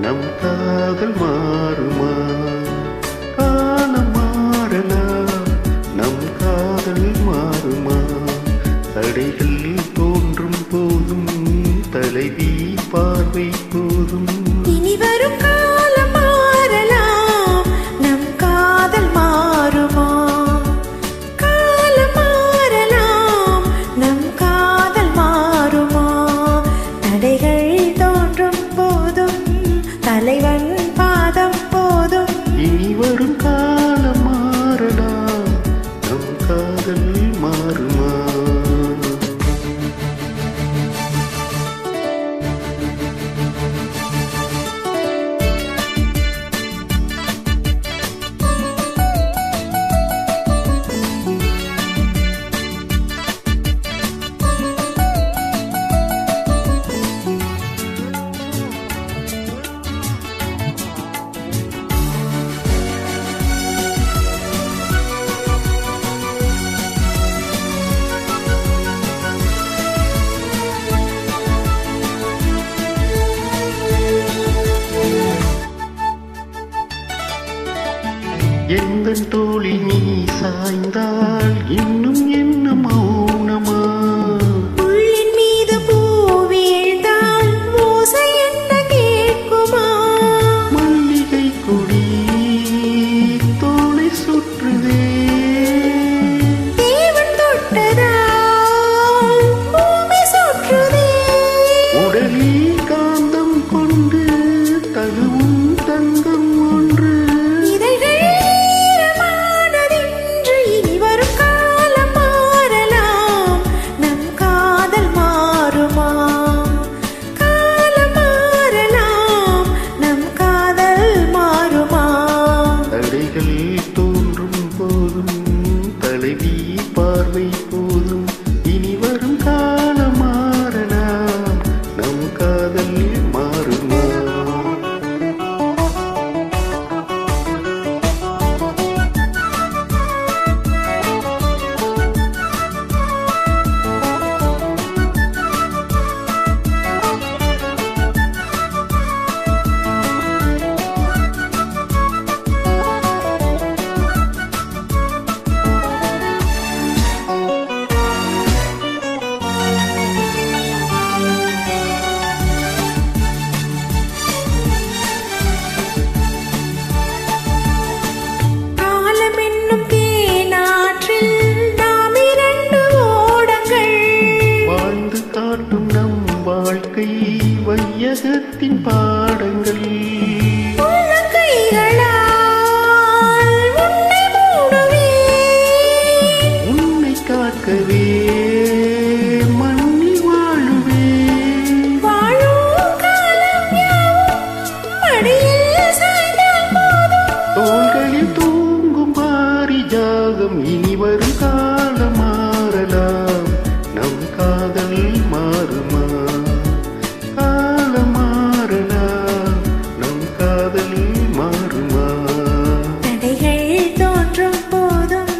நம் காதல் மாறுமா? காலம் மாறலாம், நம் காதல் மாறுமா? தடைகள் தோன்றும் போதும் தலைவி பார்வை போதும். இனி வரும் காலம் மாறலாம், நம் காதல் மாறுமா? காலம் மாறலாம், நம் காதல் மாறுமா? தடைகள் தோன்றும் போதும் தலைவன் பாதம் போதும். இனி வரும் காலம் மாறலாம், நம் காதல் மாறுமா? எந்தன் தோளில் நீ சாய்ந்தால் இன்னும் என்ன மௌனமா? உள்ளின் மீது பூ வீழ்ந்தால் ஓசை என்ன கேட்குமா? மல்லிகை கொடி தோளை சுற்றுதே, தேவன் தொட்டதால் பூமி சுற்றுதே. உடலில் காந்தம் கொண்டு தகுவும் தங்கம் ஒன்று. தோன்றும் போதும் தலைவி பார்வை போதும். இனி வரும் காலம் மாறலாம், நம் காதல் மாறுமா? வாழ்க்கை வையகத்தின் பாடங்கள் உன்னை காக்கவே மண்ணில் வாழுவே. தோள்களில் தூங்கும் பாரிஜாகம். இனி வரும் காலம் மாறலாம், நம் காதல் மாறுமா? தடைகள் தோன்றும் போதும்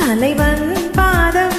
தலைவன் பாதம்